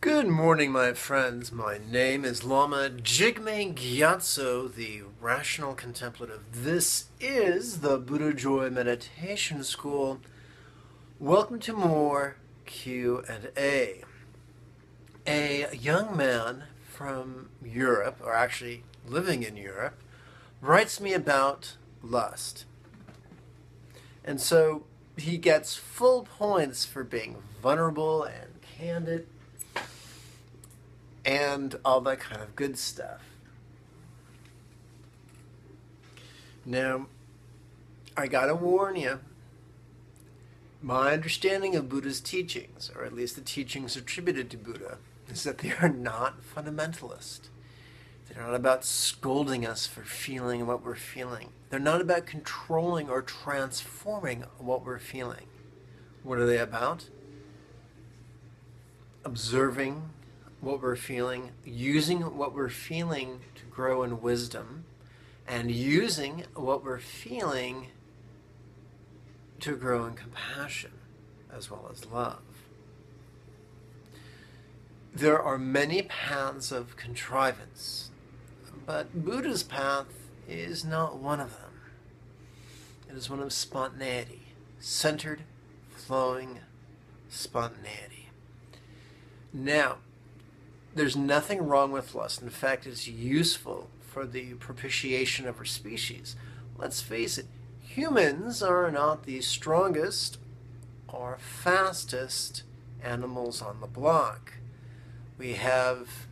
Good morning, my friends. My name is Lama Jigme Gyatso, the Rational Contemplative. This is the Buddha Joy Meditation School. Welcome to more Q&A. A young man from Europe, or actually living in Europe, writes me about lust. And so he gets full points for being vulnerable and candid and all that kind of good stuff. Now, I gotta warn you, my understanding of Buddha's teachings, or at least the teachings attributed to Buddha, is that they are not fundamentalist. They're not about scolding us for feeling what we're feeling. They're not about controlling or transforming what we're feeling. What are they about? Observing what we're feeling, using what we're feeling to grow in wisdom, and using what we're feeling to grow in compassion as well as love. There are many paths of contrivance, but Buddha's path is not one of them. It is one of spontaneity, centered, flowing spontaneity. Now, there's nothing wrong with lust. In fact, it's useful for the propitiation of our species. Let's face it, humans are not the strongest or fastest animals on the block. We have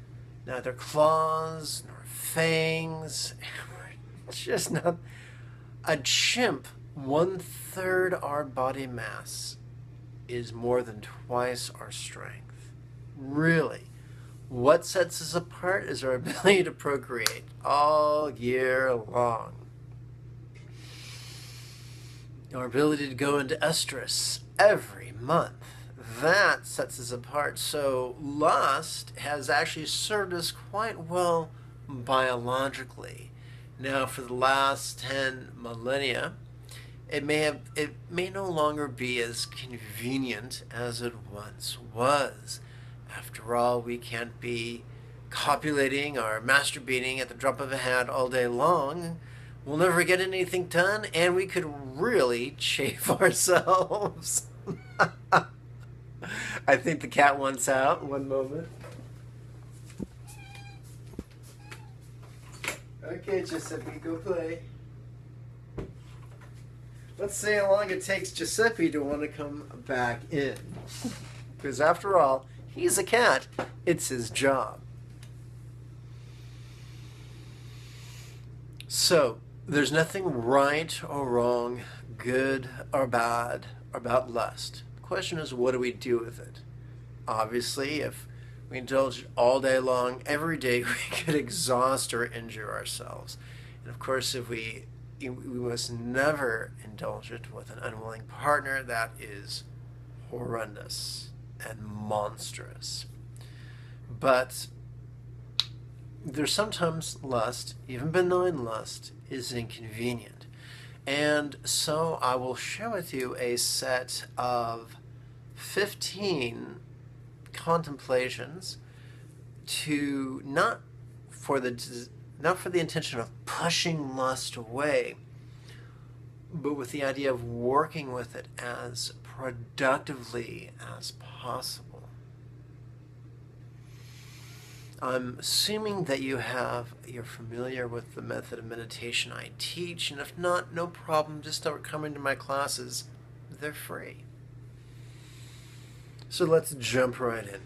neither claws nor fangs. We're just not. A chimp, 1/3 our body mass, is more than twice our strength. Really. What sets us apart is our ability to procreate all year long. Our ability to go into estrus every month. That sets us apart. So lust has actually served us quite well biologically. Now, for the last 10 millennia, it may no longer be as convenient as it once was. After all, we can't be copulating or masturbating at the drop of a hat all day long. We'll never get anything done, and we could really chafe ourselves. I think the cat wants out. One moment. Okay, Giuseppe, go play. Let's see how long it takes Giuseppe to want to come back in. Because after all, he's a cat. It's his job. So, there's nothing right or wrong, good or bad about lust. The question is, what do we do with it? Obviously, if we indulge it all day long, every day, we could exhaust or injure ourselves. And of course, if we must never indulge it with an unwilling partner. That is horrendous and monstrous. But there's sometimes lust, even benign lust, is inconvenient. And so I will share with you a set of 15 contemplations to not for the intention of pushing lust away, but with the idea of working with it as productively as possible. I'm assuming that you're familiar with the method of meditation I teach, and if not, no problem, just start coming to my classes. They're free. So let's jump right in.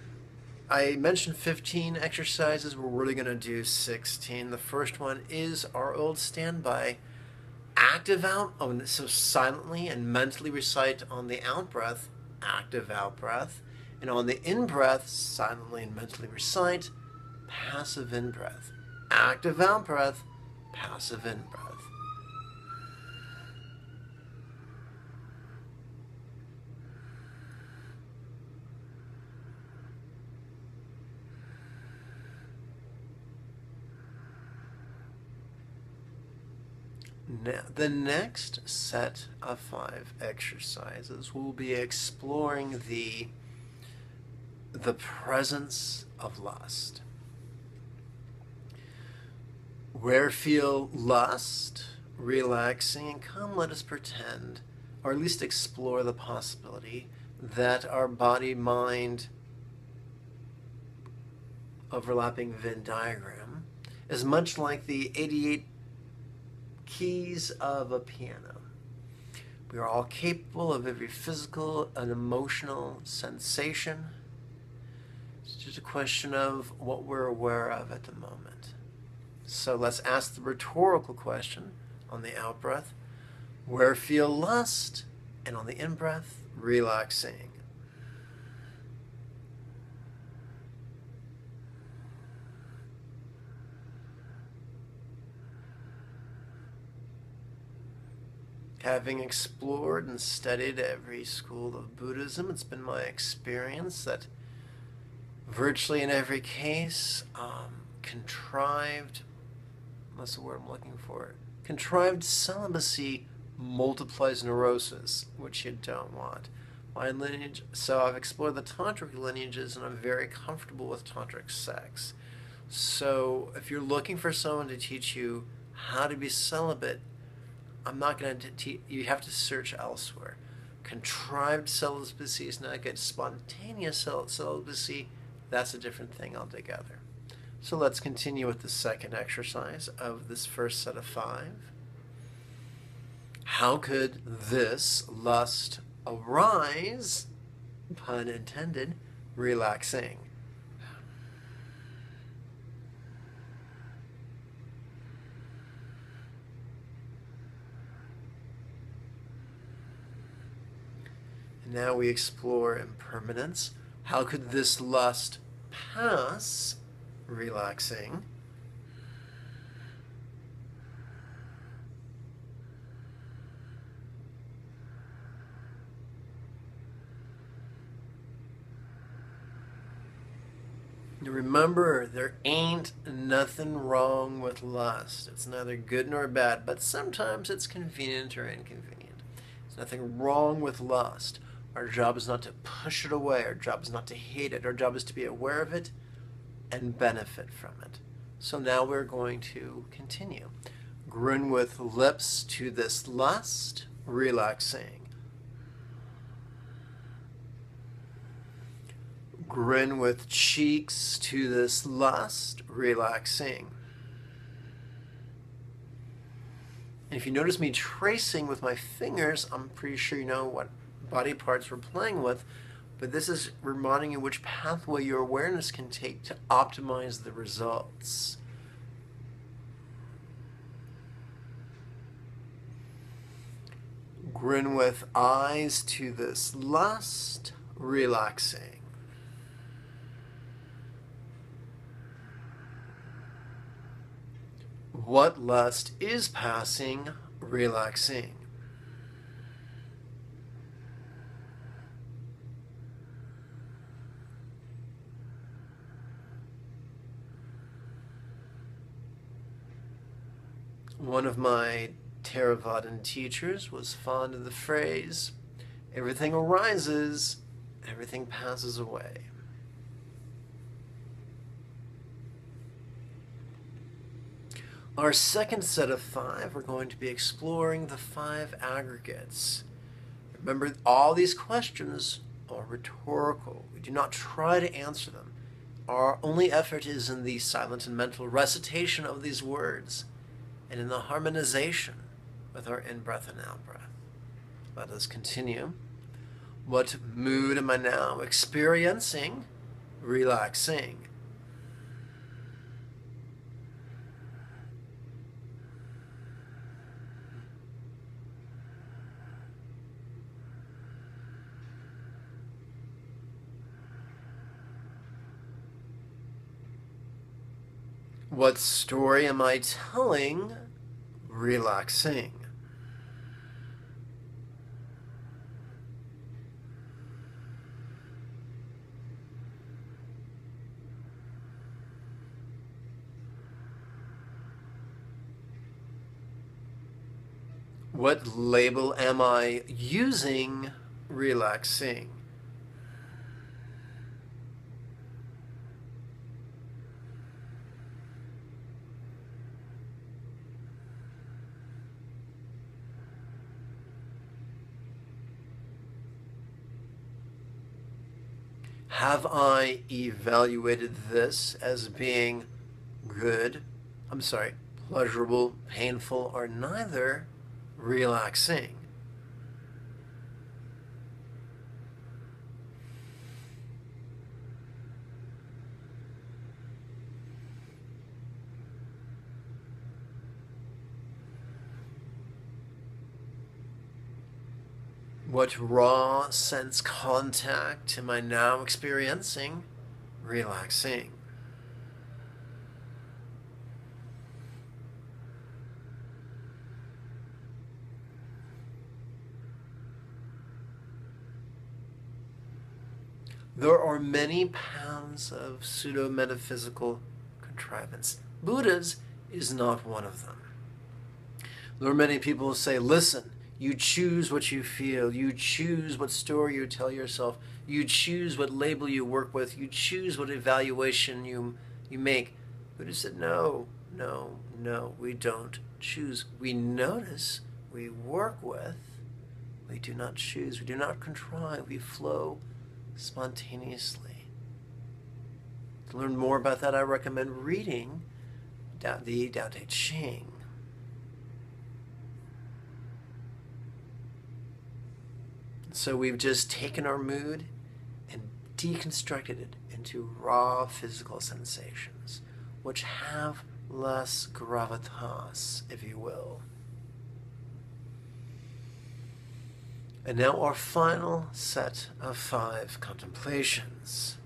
I mentioned 15 exercises. We're really going to do 16. The first one is our old standby. Active out, so silently and mentally recite on the out breath, active out breath, and on the in breath, silently and mentally recite passive in breath. Active out breath, passive in breath. Now, the next set of 5 exercises will be exploring the the presence of lust. Where feel lust, relaxing, and come let us pretend, or at least explore the possibility that our body-mind overlapping Venn diagram is much like the 88 keys of a piano. We are all capable of every physical and emotional sensation. It's just a question of what we're aware of at the moment. So let's ask the rhetorical question on the out-breath, where feel lust, and on the in-breath, relaxing. Having explored and studied every school of Buddhism, it's been my experience that virtually in every case, contrived, what's the word I'm looking for? Contrived celibacy multiplies neurosis, which you don't want. My lineage, so I've explored the tantric lineages and I'm very comfortable with tantric sex. So if you're looking for someone to teach you how to be celibate, I'm not going to teach, you have to search elsewhere. Contrived celibacy is not good. Spontaneous celibacy, that's a different thing altogether. So let's continue with the second exercise of this first set of 5. How could this lust arise, pun intended, relaxing? Now we explore impermanence. How could this lust pass, relaxing? Remember, there ain't nothing wrong with lust. It's neither good nor bad, but sometimes it's convenient or inconvenient. There's nothing wrong with lust. Our job is not to push it away. Our job is not to hate it. Our job is to be aware of it and benefit from it. So now we're going to continue. Grin with lips to this lust, relaxing. Grin with cheeks to this lust, relaxing. And if you notice me tracing with my fingers, I'm pretty sure you know what body parts we're playing with, but this is reminding you which pathway your awareness can take to optimize the results. Grin with eyes to this lust, relaxing. What lust is passing, relaxing. One of my Theravadan teachers was fond of the phrase, everything arises, everything passes away. Our second set of 5, we're going to be exploring the 5 aggregates. Remember, all these questions are rhetorical. We do not try to answer them. Our only effort is in the silent and mental recitation of these words and in the harmonization with our in-breath and out-breath. Let us continue. What mood am I now experiencing? Relaxing. What story am I telling? Relaxing. What label am I using? Relaxing. Have I evaluated this as being good, pleasurable, painful, or neither, relaxing? What raw sense contact am I now experiencing? Relaxing. There are many paths of pseudo-metaphysical contrivance. Buddha's is not one of them. There are many people who say, listen, you choose what you feel, you choose what story you tell yourself, you choose what label you work with, you choose what evaluation you make. Buddha said, no, we don't choose. We notice, we work with, we do not choose, we do not contrive, we flow spontaneously. To learn more about that, I recommend reading the Tao Te Ching. So we've just taken our mood and deconstructed it into raw physical sensations, which have less gravitas, if you will. And now our final set of 5 contemplations.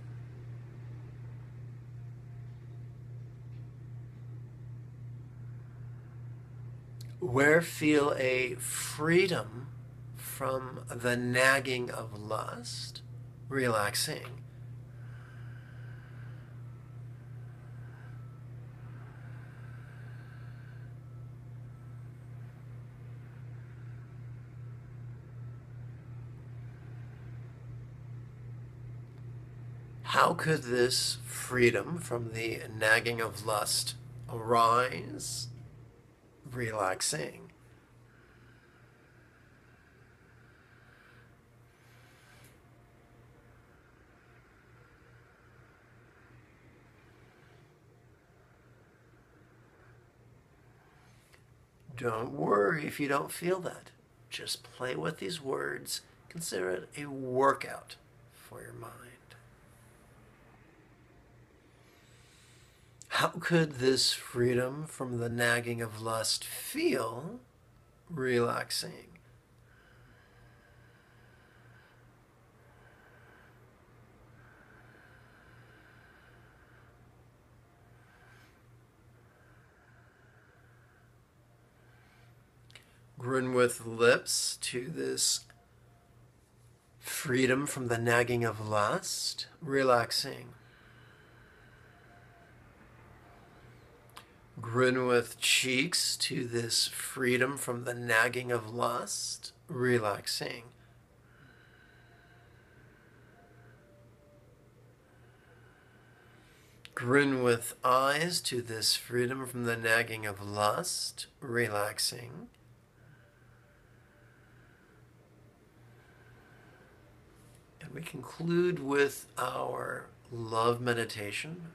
Where feel a freedom from the nagging of lust, relaxing. How could this freedom from the nagging of lust arise? Relaxing. Don't worry if you don't feel that. Just play with these words. Consider it a workout for your mind. How could this freedom from the nagging of lust feel? Relaxing. Grin with lips to this freedom from the nagging of lust, relaxing. Grin with cheeks to this freedom from the nagging of lust, relaxing. Grin with eyes to this freedom from the nagging of lust, relaxing. And we conclude with our love meditation.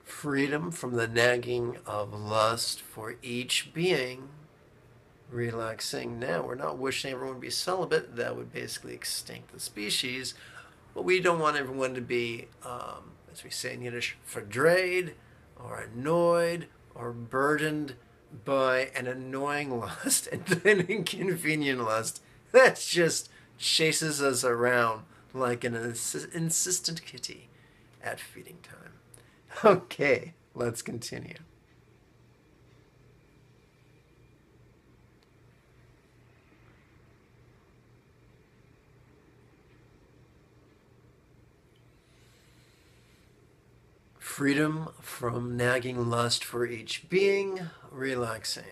Freedom from the nagging of lust for each being, relaxing. Now, we're not wishing everyone to be celibate. That would basically extinct the species. But we don't want everyone to be, as we say in Yiddish, verdreid, or annoyed, or burdened by an annoying lust and an inconvenient lust that just chases us around like an insistent kitty at feeding time. Okay, let's continue. Freedom from nagging lust for each being, relaxing.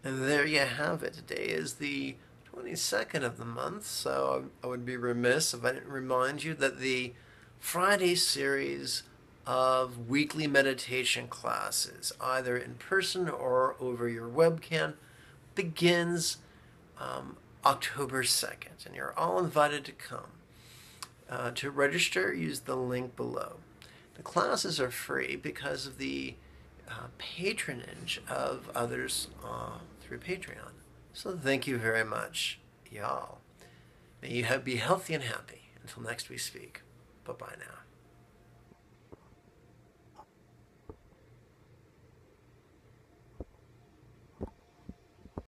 And there you have it. Today is the 22nd of the month, so I would be remiss if I didn't remind you that the Friday series of weekly meditation classes, either in person or over your webcam, begins October 2nd, and you're all invited to come. To register, use the link below. The classes are free because of the patronage of others through Patreon. So thank you very much, y'all. May you be healthy and happy. Until next we speak. Bye-bye now.